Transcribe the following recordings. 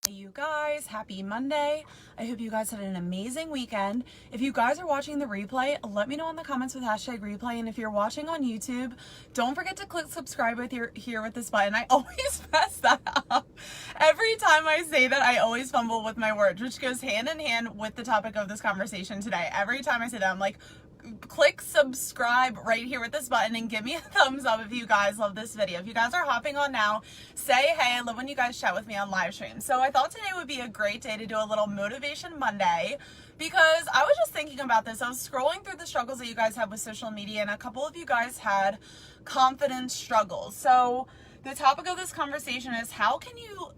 Hey you guys, happy Monday. I hope you guys had an amazing weekend. If you guys are watching the replay, let me know in the comments with hashtag replay. And if you're watching on YouTube, don't forget to click subscribe here with this button. I always mess that up. Every time I say that, I always fumble with my words, which goes hand in hand with the topic of this conversation today. Every time I say that, I'm like, click subscribe right here with this button and give me a thumbs up if you guys love this video. If you guys are hopping on now, say hey. I love when you guys chat with me on live stream. So I thought today would be a great day to do a little motivation Monday, because I was just thinking about this. I was scrolling through the struggles that you guys have with social media, and a couple of you guys had confidence struggles. So the topic of this conversation is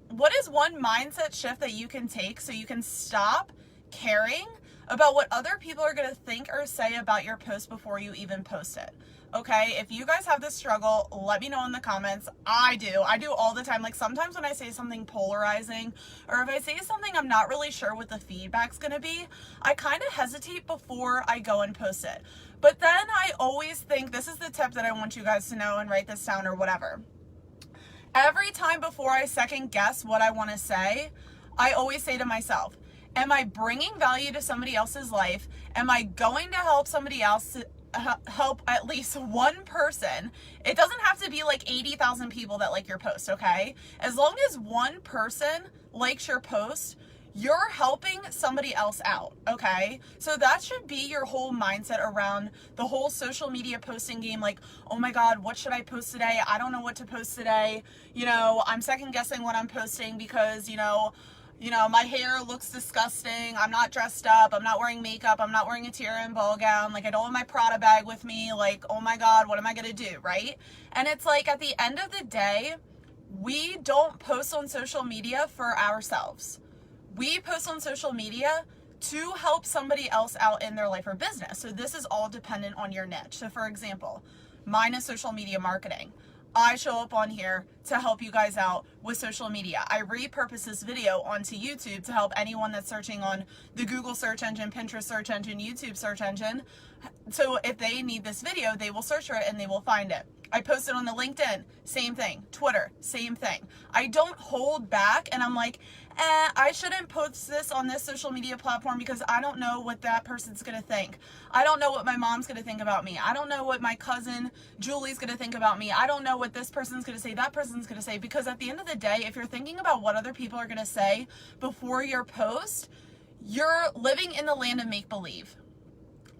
what is one mindset shift that you can take so you can stop caring about what other people are going to think or say about your post before you even post it. Okay, if you guys have this struggle, let me know in the comments. I do all the time. Like, sometimes when I say something polarizing, or if I say something I'm not really sure what the feedback's gonna be, I kind of hesitate before I go and post it. But then I always think, this is the tip that I want you guys to know, and write this down or whatever. Every time before I second guess what I want to say, I always say to myself, am I bringing value to somebody else's life? Am I going to help somebody else, help at least one person? It doesn't have to be like 80,000 people that like your post, okay? As long as one person likes your post, you're helping somebody else out, okay? So that should be your whole mindset around the whole social media posting game. Like, oh my God, what should I post today? I don't know what to post today. I'm second guessing what I'm posting because, my hair looks disgusting. I'm not dressed up. I'm not wearing makeup. I'm not wearing a tiara and ball gown. Like, I don't have my Prada bag with me. Like, oh my God, what am I going to do, right? And it's like, at the end of the day, we don't post on social media for ourselves. We post on social media to help somebody else out in their life or business. So this is all dependent on your niche. So for example, mine is social media marketing. I show up on here to help you guys out with social media. I repurpose this video onto YouTube to help anyone that's searching on the Google search engine, Pinterest search engine, YouTube search engine. So if they need this video, they will search for it and they will find it. I post it on the LinkedIn, same thing. Twitter, same thing. I don't hold back and I'm like, I shouldn't post this on this social media platform because I don't know what that person's going to think. I don't know what my mom's going to think about me. I don't know what my cousin Julie's going to think about me. I don't know what this person's going to say, that person's going to say. Because at the end of the day, if you're thinking about what other people are going to say before your post, you're living in the land of make-believe.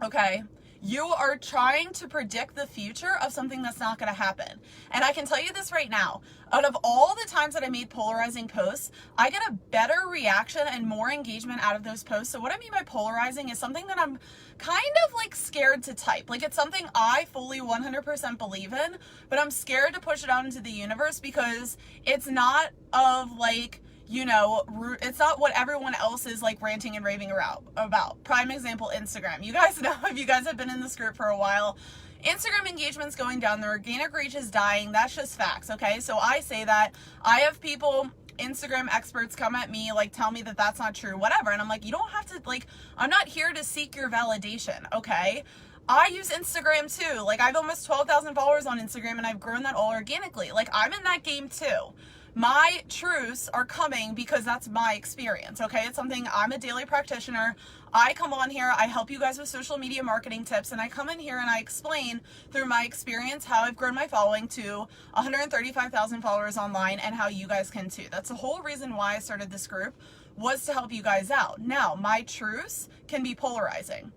Okay? You are trying to predict the future of something that's not going to happen. And I can tell you this right now. Out of all the times that I made polarizing posts, I get a better reaction and more engagement out of those posts. So what I mean by polarizing is something that I'm kind of like scared to type. Like, it's something I fully 100% believe in, but I'm scared to push it out into the universe because it's not of like, it's not what everyone else is like ranting and raving about. Prime example, Instagram. You guys know, if you guys have been in this group for a while, Instagram engagement's going down. The organic reach is dying. That's just facts, okay? So I say that. I have people, Instagram experts, come at me, like, tell me that that's not true, whatever. And I'm like, you don't have to, like, I'm not here to seek your validation, okay? I use Instagram too. Like, I have almost 12,000 followers on Instagram and I've grown that all organically. Like, I'm in that game too. My truths are coming because that's my experience, okay? It's something, I'm a daily practitioner. I come on here, I help you guys with social media marketing tips, and I come in here and I explain through my experience how I've grown my following to 135,000 followers online and how you guys can too. That's the whole reason why I started this group, was to help you guys out. Now, my truths can be polarizing.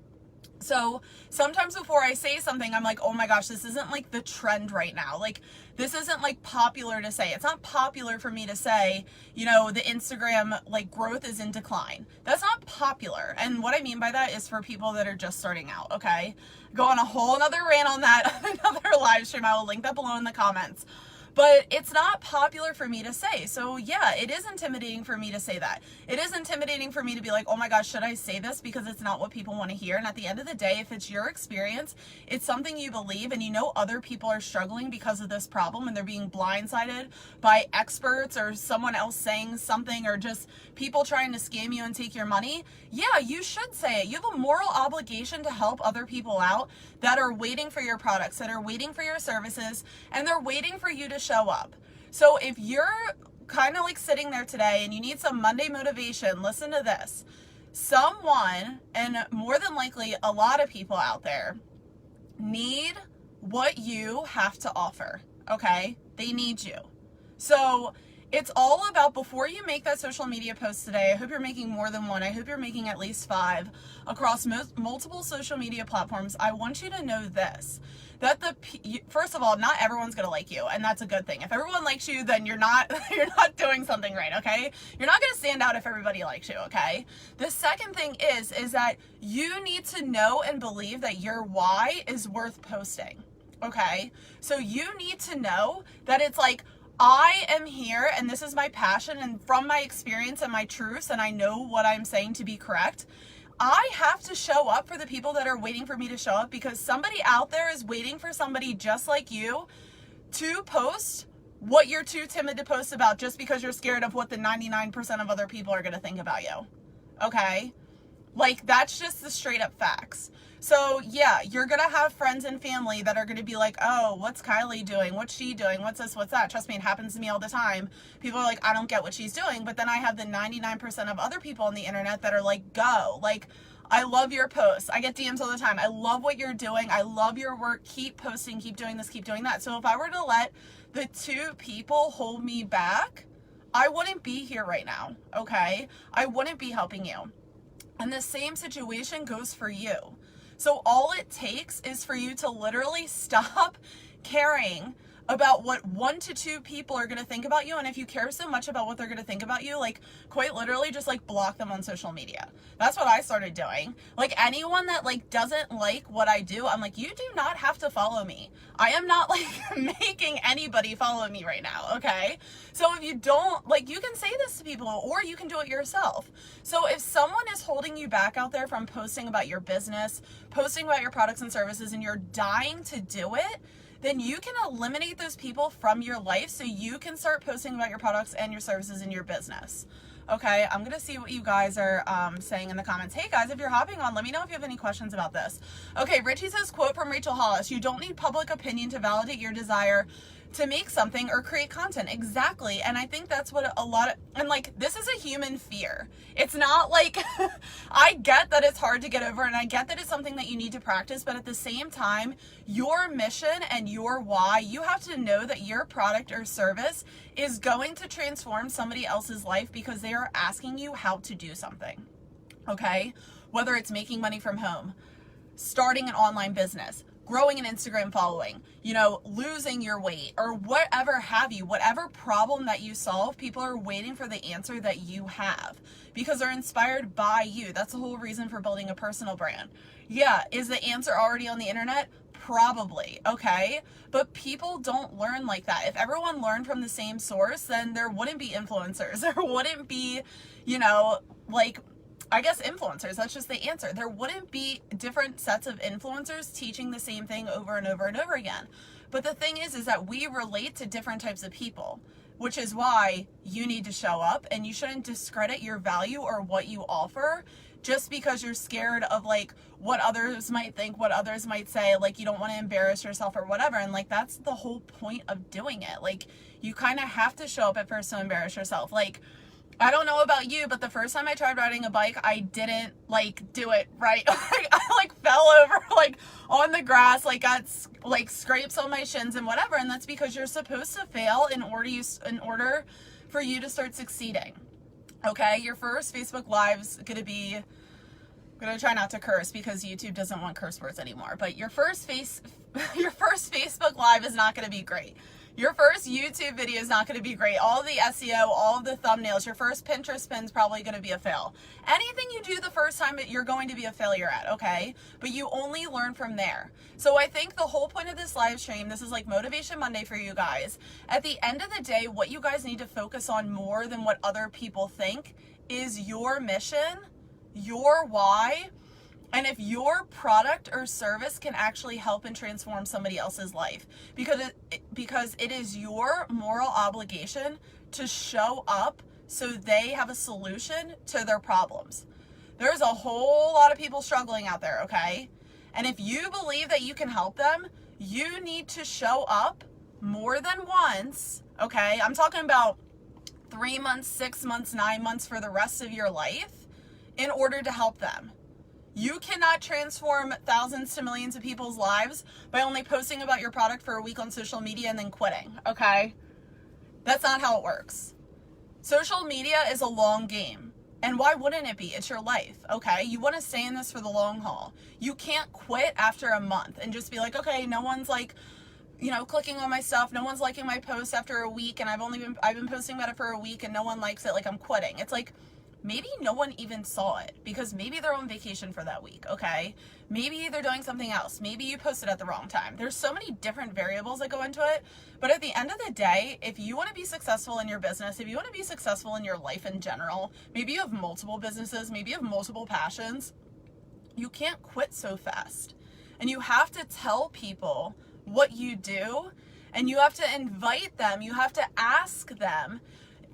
So sometimes before I say something, I'm like, oh my gosh, this isn't like the trend right now. Like, this isn't like popular to say. It's not popular for me to say, the Instagram like growth is in decline. That's not popular. And what I mean by that is for people that are just starting out, okay? Go on a whole nother rant on that, another live stream. I will link that below in the comments. But it's not popular for me to say. So yeah, it is intimidating for me to say that. It is intimidating for me to be like, oh my gosh, should I say this? Because it's not what people want to hear. And at the end of the day, if it's your experience, it's something you believe, and other people are struggling because of this problem and they're being blindsided by experts or someone else saying something, or just people trying to scam you and take your money, yeah, you should say it. You have a moral obligation to help other people out that are waiting for your products, that are waiting for your services, and they're waiting for you to show up. So if you're kind of like sitting there today and you need some Monday motivation, listen to this. Someone, and more than likely a lot of people out there, need what you have to offer, okay? They need you. So it's all about, before you make that social media post today, I hope you're making more than one. I hope you're making at least 5 across multiple social media platforms. I want you to know this, that first of all, not everyone's going to like you, and that's a good thing. If everyone likes you, then you're not doing something right, okay? You're not going to stand out if everybody likes you, okay? The second thing is that you need to know and believe that your why is worth posting, okay? So you need to know that it's like, I am here and this is my passion, and from my experience and my truths, and I know what I'm saying to be correct, I have to show up for the people that are waiting for me to show up, because somebody out there is waiting for somebody just like you to post what you're too timid to post about, just because you're scared of what the 99% of other people are going to think about you. Okay? Like, that's just the straight up facts. So yeah, you're going to have friends and family that are going to be like, oh, what's Kylie doing? What's she doing? What's this? What's that? Trust me, it happens to me all the time. People are like, I don't get what she's doing. But then I have the 99% of other people on the internet that are like, go. Like, I love your posts. I get DMs all the time. I love what you're doing. I love your work. Keep posting, keep doing this, keep doing that. So if I were to let the 2 people hold me back, I wouldn't be here right now. Okay? I wouldn't be helping you. And the same situation goes for you. So all it takes is for you to literally stop caring about what 1 to 2 people are going to think about you. And if you care so much about what they're going to think about you, like, quite literally just like block them on social media. That's what I started doing. Like, anyone that like doesn't like what I do, I'm like, you do not have to follow me. I am not like making anybody follow me right now. Okay. So if you don't like, you can say this to people, or you can do it yourself. So if someone is holding you back out there from posting about your business, posting about your products and services, and you're dying to do it, then you can eliminate those people from your life so you can start posting about your products and your services in your business. Okay, I'm going to see what you guys are saying in the comments. Hey guys, if you're hopping on, let me know if you have any questions about this. Okay, Richie says, quote from Rachel Hollis, you don't need public opinion to validate your desire to make something or create content. Exactly. And I think that's what a lot of, and like, this is a human fear. It's not like, I get that it's hard to get over, and I get that it's something that you need to practice, but at the same time, your mission and your why, you have to know that your product or service is going to transform somebody else's life because they are asking you how to do something. Okay? Whether it's making money from home, starting an online business, growing an Instagram following, you know, losing your weight, or whatever have you, whatever problem that you solve, people are waiting for the answer that you have because they're inspired by you. That's the whole reason for building a personal brand. Yeah, is the answer already on the internet? Probably, okay? But people don't learn like that. If everyone learned from the same source, then there wouldn't be influencers. There wouldn't be, you know, like, I guess influencers, that's just the answer. There wouldn't be different sets of influencers teaching the same thing over and over and over again. But the thing is that we relate to different types of people, which is why you need to show up, and you shouldn't discredit your value or what you offer just because you're scared of like what others might think, what others might say, like you don't want to embarrass yourself or whatever. And like, that's the whole point of doing it. Like, you kind of have to show up at first to embarrass yourself. Like, I don't know about you, but the first time I tried riding a bike, I didn't like do it right. I like fell over like on the grass, like got like scrapes on my shins and whatever. And that's because you're supposed to fail in order for you to start succeeding. Okay, your first Facebook Live's gonna be, I'm gonna try not to curse because YouTube doesn't want curse words anymore. But your first Facebook Live is not gonna be great. Your first YouTube video is not going to be great. All of the SEO, all of the thumbnails, your first Pinterest spin's probably going to be a fail. Anything you do the first time, you're going to be a failure at, okay? But you only learn from there. So I think the whole point of this live stream, this is like Motivation Monday for you guys. At the end of the day, what you guys need to focus on more than what other people think is your mission, your why, and if your product or service can actually help and transform somebody else's life, because it is your moral obligation to show up so they have a solution to their problems. There's a whole lot of people struggling out there, okay? And if you believe that you can help them, you need to show up more than once, okay? I'm talking about 3 months, 6 months, 9 months for the rest of your life in order to help them. You cannot transform thousands to millions of people's lives by only posting about your product for a week on social media and then quitting, okay? That's not how it works. Social media is a long game. And why wouldn't it be? It's your life, okay? You want to stay in this for the long haul. You can't quit after a month and just be like, okay, no one's like, you know, clicking on my stuff. No one's liking my post after a week, and I've been posting about it for a week and no one likes it. Like, I'm quitting. It's like, maybe no one even saw it because maybe they're on vacation for that week, okay? Maybe they're doing something else. Maybe you posted at the wrong time. There's so many different variables that go into it. But at the end of the day, if you want to be successful in your business, if you want to be successful in your life in general, maybe you have multiple businesses, maybe you have multiple passions, you can't quit so fast. And you have to tell people what you do, and you have to invite them, you have to ask them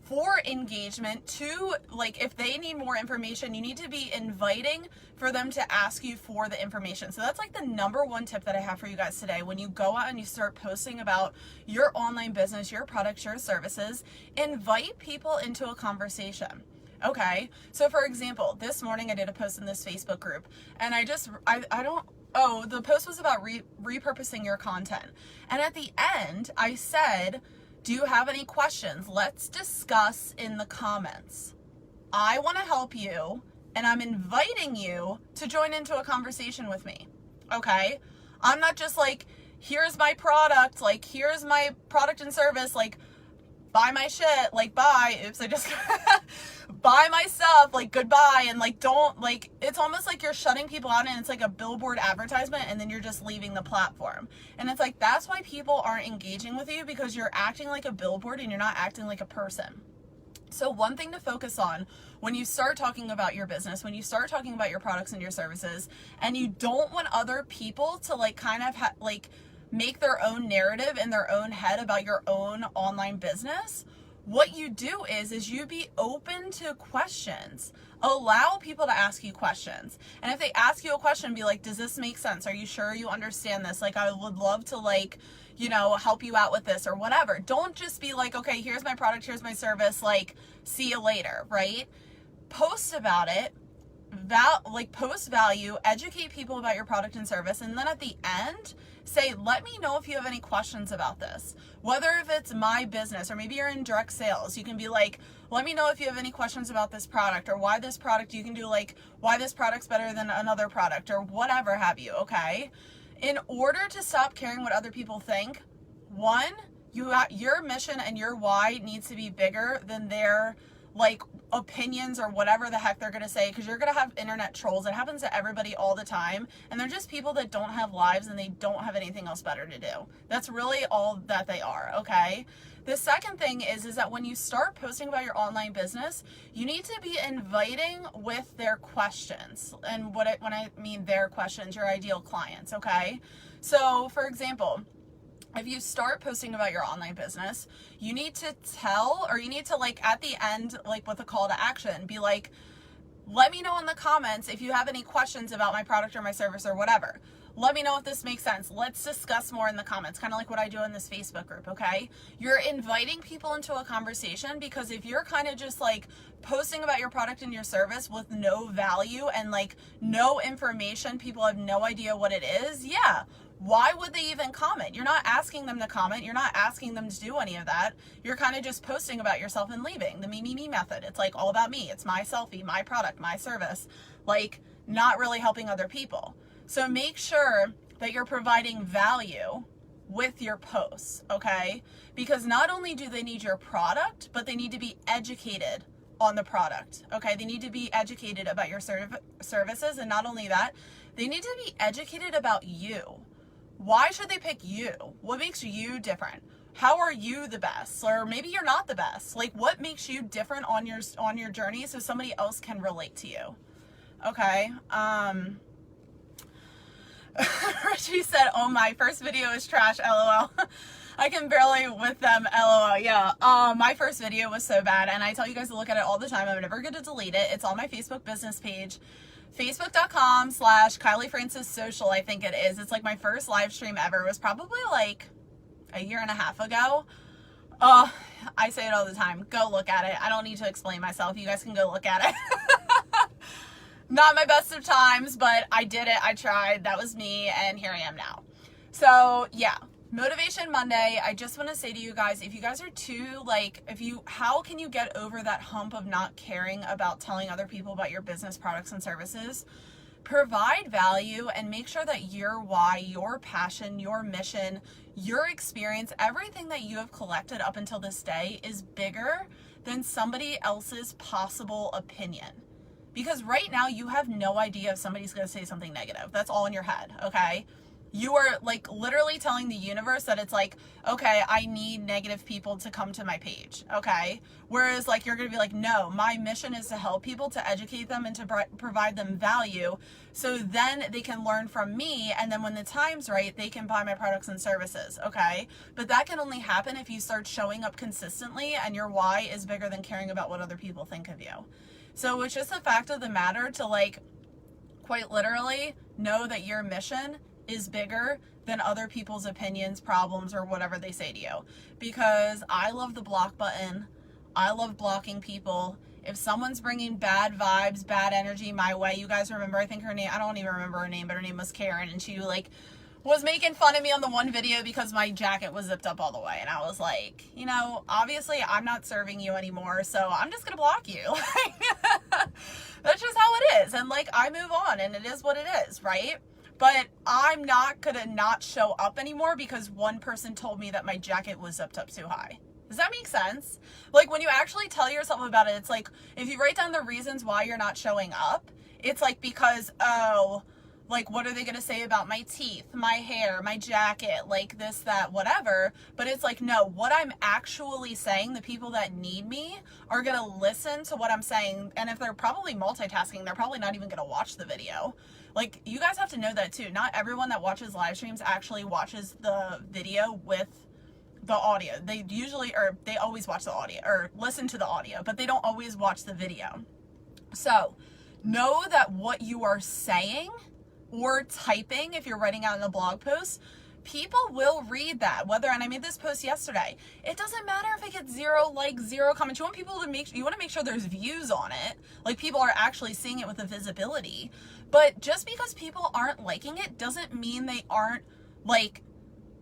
for engagement to, like, if they need more information, you need to be inviting for them to ask you for the information. So that's like the number one tip that I have for you guys today. When you go out and you start posting about your online business, your products, your services, invite people into a conversation. Okay, so for example, this morning I did a post in this Facebook group, and the post was about repurposing your content. And at the end, I said, do you have any questions? Let's discuss in the comments. I want to help you, and I'm inviting you to join into a conversation with me, okay? I'm not just like, here's my product, like, here's my product and service, like, buy my shit, like, bye, oops, I just, buy my stuff, like, goodbye, and, like, don't, like, it's almost like you're shutting people out, and it's like a billboard advertisement, and then you're just leaving the platform. And it's like, that's why people aren't engaging with you, because you're acting like a billboard, and you're not acting like a person. So one thing to focus on when you start talking about your business, when you start talking about your products and your services, and you don't want other people to, like, kind of make their own narrative in their own head about your own online business, what you do is you be open to questions. Allow people to ask you questions. And if they ask you a question, be like, does this make sense? Are you sure you understand this? Like, I would love to, like, you know, help you out with this or whatever. Don't just be like, okay, here's my product, here's my service, like, see you later, right? Post about it. Post value, educate people about your product and service, and then at the end, say, let me know if you have any questions about this. Whether if it's my business or maybe you're in direct sales, you can be like, let me know if you have any questions about this product, or why this product, you can do like, why this product's better than another product, or whatever have you, okay? In order to stop caring what other people think, one, your mission and your why needs to be bigger than their, like, opinions or whatever the heck they're going to say, because you're going to have internet trolls. It happens to everybody all the time, and they're just people that don't have lives and they don't have anything else better to do. That's really all that they are, okay? The second thing is that when you start posting about your online business, you need to be inviting with their questions. And when I mean their questions, your ideal clients, okay? So, for example, if you start posting about your online business, you need to like, at the end, like, with a call to action, be like, let me know in the comments if you have any questions about my product or my service or whatever. Let me know if this makes sense. Let's discuss more in the comments, kind of like what I do in this Facebook group, okay? You're inviting people into a conversation, because if you're kind of just like posting about your product and your service with no value and like no information, people have no idea what it is, yeah. Why would they even comment? You're not asking them to comment. You're not asking them to do any of that. You're kind of just posting about yourself and leaving. The me method. It's like all about me. It's my selfie, my product, my service. Like, not really helping other people. So make sure that you're providing value with your posts, okay? Because not only do they need your product, but they need to be educated on the product, okay? They need to be educated about your services, and not only that, they need to be educated about you. Why should they pick you? What makes you different? How are you the best? Or maybe you're not the best. Like, what makes you different on your journey so somebody else can relate to you? Okay. Richie said, oh, my first video is trash, LOL. I can barely with them, LOL. Yeah. My first video was so bad, and I tell you guys to look at it all the time. I'm never going to delete it. It's on my Facebook business page. Facebook.com/Kylie Francis Social, I think it is. It's like my first live stream ever. It was probably like a year and a half ago. Oh, I say it all the time. Go look at it. I don't need to explain myself. You guys can go look at it. Not my best of times, but I did it. I tried. That was me, and here I am now. So yeah, Motivation Monday. I just want to say to you guys, if you guys are too, like, how can you get over that hump of not caring about telling other people about your business, products, and services? Provide value and make sure that your why, your passion, your mission, your experience, everything that you have collected up until this day is bigger than somebody else's possible opinion. Because right now you have no idea if somebody's going to say something negative. That's all in your head, okay? You are like literally telling the universe that it's like, okay, I need negative people to come to my page, okay? Whereas like you're going to be like, no, my mission is to help people, to educate them, and to provide them value, so then they can learn from me, and then when the time's right, they can buy my products and services, okay? But that can only happen if you start showing up consistently and your why is bigger than caring about what other people think of you. So it's just a fact of the matter to, like, quite literally know that your mission is bigger than other people's opinions, problems, or whatever they say to you. Because I love the block button. I love blocking people. If someone's bringing bad vibes, bad energy my way, you guys remember, I think her name, I don't even remember her name, but her name was Karen, and she like was making fun of me on the one video because my jacket was zipped up all the way. And I was like, you know, obviously I'm not serving you anymore, so I'm just gonna block you. That's just how it is. And like, I move on, and it is what it is, right? But I'm not gonna not show up anymore because one person told me that my jacket was zipped up too high. Does that make sense? Like, when you actually tell yourself about it, it's like, if you write down the reasons why you're not showing up, it's like, because, oh, like, what are they going to say about my teeth, my hair, my jacket, like this, that, whatever. But it's like, no, what I'm actually saying, the people that need me are going to listen to what I'm saying. And if they're probably multitasking, they're probably not even going to watch the video. Like, you guys have to know that too. Not everyone that watches live streams actually watches the video with the audio. They usually, or they always watch the audio or listen to the audio, but they don't always watch the video. So know that what you are saying or typing, if you're writing out in a blog post, people will read that. Whether, and I made this post yesterday, it doesn't matter if it gets 0 likes, 0 comments. You want people to you want to make sure there's views on it, like people are actually seeing it with the visibility. But just because people aren't liking it doesn't mean they aren't, like,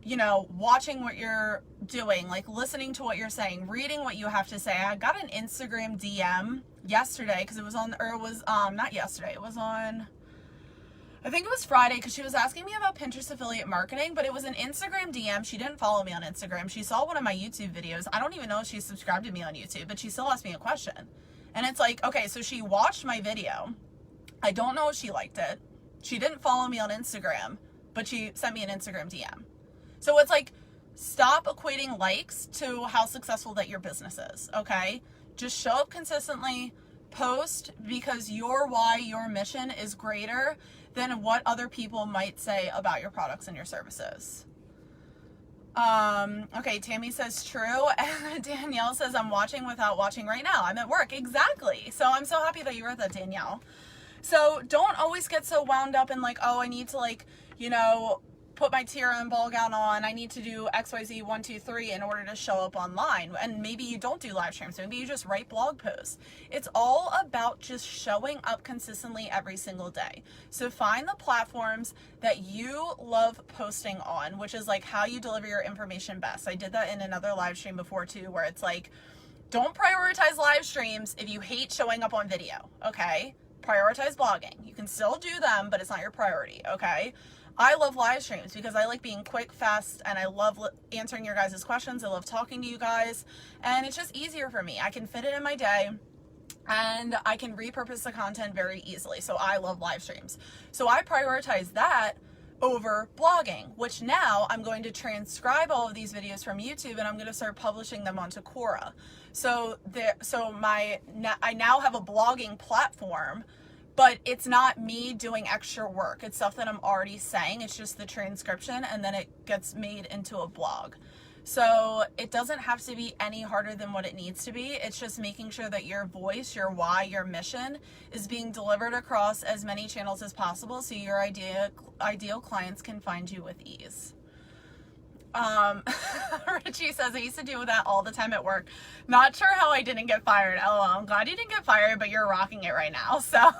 you know, watching what you're doing, like listening to what you're saying, reading what you have to say. I got an Instagram DM yesterday because it was on, or it was not yesterday, it was on, I think it was Friday, because she was asking me about Pinterest affiliate marketing, but it was an Instagram DM. She didn't follow me on Instagram. She saw one of my YouTube videos. I don't even know if she's subscribed to me on YouTube, but she still asked me a question. And it's like, okay, so she watched my video. I don't know if she liked it. She didn't follow me on Instagram, but she sent me an Instagram DM. So it's like, stop equating likes to how successful that your business is, okay? Just show up consistently, post, because your why, your mission is greater than what other people might say about your products and your services. Okay, Tammy says true, and Danielle says I'm watching without watching right now. I'm at work. Exactly. So I'm so happy that you wrote that, Danielle. So don't always get so wound up in like, oh, I need to, like, you know, put my tiara and ball gown on. I need to do XYZ 1, 2, 3 in order to show up online. And maybe you don't do live streams. Maybe you just write blog posts. It's all about just showing up consistently every single day. So find the platforms that you love posting on, which is like how you deliver your information best. I did that in another live stream before too, where it's like, don't prioritize live streams if you hate showing up on video, okay? Prioritize blogging. You can still do them, but it's not your priority, okay? I love live streams because I like being quick, fast, and I love answering your guys' questions. I love talking to you guys, and it's just easier for me. I can fit it in my day, and I can repurpose the content very easily. So I love live streams. So I prioritize that over blogging, which now I'm going to transcribe all of these videos from YouTube, and I'm going to start publishing them onto Quora. So I now have a blogging platform, but it's not me doing extra work. It's stuff that I'm already saying. It's just the transcription, and then it gets made into a blog. So it doesn't have to be any harder than what it needs to be. It's just making sure that your voice, your why, your mission is being delivered across as many channels as possible so your ideal clients can find you with ease. Richie says, I used to do that all the time at work. Not sure how I didn't get fired. LOL. I'm glad you didn't get fired, but you're rocking it right now. So,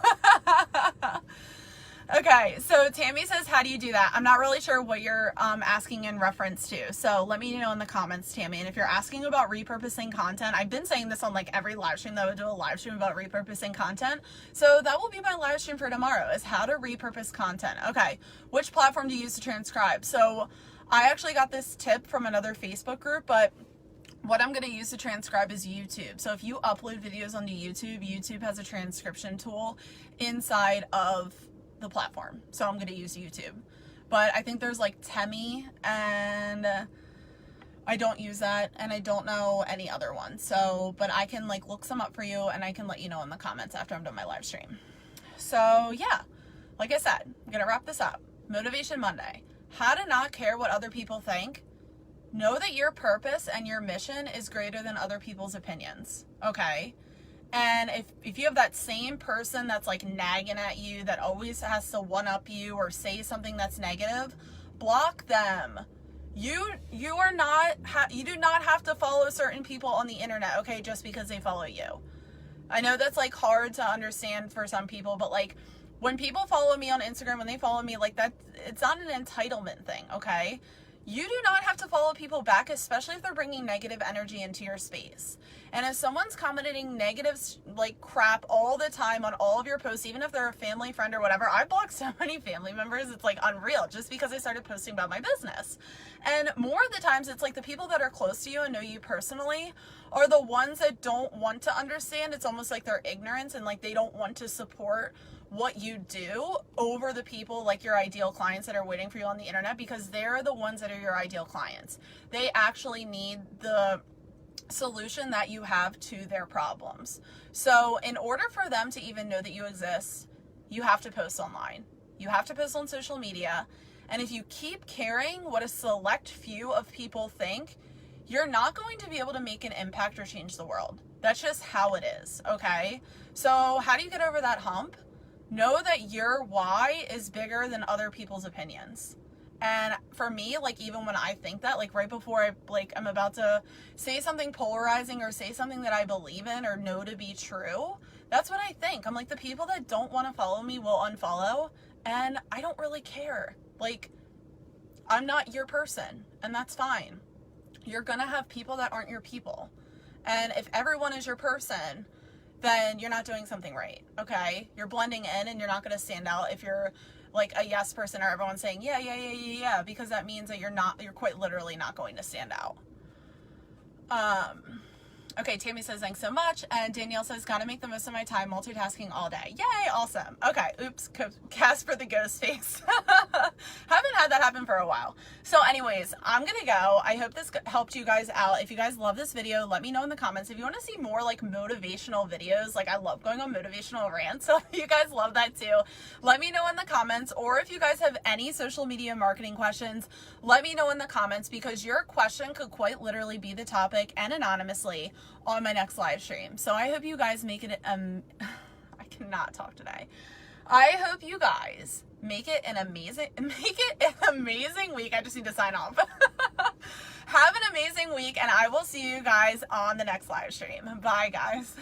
okay. So Tammy says, how do you do that? I'm not really sure what you're asking in reference to. So let me know in the comments, Tammy. And if you're asking about repurposing content, I've been saying this on like every live stream that I would do a live stream about repurposing content. So that will be my live stream for tomorrow, is how to repurpose content. Okay. Which platform do you use to transcribe? So I actually got this tip from another Facebook group, but what I'm going to use to transcribe is YouTube. So if you upload videos onto YouTube, YouTube has a transcription tool inside of the platform. So I'm going to use YouTube. But I think there's like Temi, and I don't use that, and I don't know any other one. So, but I can like look some up for you, and I can let you know in the comments after I'm done my live stream. So yeah, like I said, I'm going to wrap this up. Motivation Monday. How to not care what other people think. Know that your purpose and your mission is greater than other people's opinions. Okay? And if you have that same person that's like nagging at you, that always has to one-up you or say something that's negative, block them. You do not have to follow certain people on the internet, okay, just because they follow you. I know that's like hard to understand for some people, but like, when people follow me on Instagram, when they follow me like that, it's not an entitlement thing, okay? You do not have to follow people back, especially if they're bringing negative energy into your space. And if someone's commenting negative, like crap all the time on all of your posts, even if they're a family friend or whatever, I blocked so many family members, it's like unreal, just because I started posting about my business. And more of the times, it's like the people that are close to you and know you personally are the ones that don't want to understand. It's almost like they're ignorant, and like they don't want to support what you do over the people like your ideal clients that are waiting for you on the internet, because they're the ones that are your ideal clients. They actually need the solution that you have to their problems. So in order for them to even know that you exist, you have to post online. You have to post on social media. And if you keep caring what a select few of people think, you're not going to be able to make an impact or change the world. That's just how it is, okay? So how do you get over that hump? Know that your why is bigger than other people's opinions. And for me, like even when I think that, like right before I'm about to say something polarizing or say something that I believe in or know to be true, that's what I think. I'm like, the people that don't want to follow me will unfollow, and I don't really care. Like, I'm not your person, and that's fine. You're gonna have people that aren't your people. And if everyone is your person, then you're not doing something right, okay? You're blending in, and you're not going to stand out if you're like a yes person or everyone's saying yeah, because that means that you're quite literally not going to stand out. Okay, Tammy says, thanks so much. And Danielle says, gotta make the most of my time multitasking all day. Yay, awesome. Okay, oops, Casper the ghost face. Haven't had that happen for a while. So anyways, I'm gonna go. I hope this helped you guys out. If you guys love this video, let me know in the comments. If you want to see more like motivational videos, like I love going on motivational rants, so if you guys love that too, let me know in the comments. Or if you guys have any social media marketing questions, let me know in the comments, because your question could quite literally be the topic, and anonymously, on my next live stream. So I hope you guys make it I cannot talk today. I hope you guys make it an amazing week. I just need to sign off. Have an amazing week, and I will see you guys on the next live stream. Bye, guys.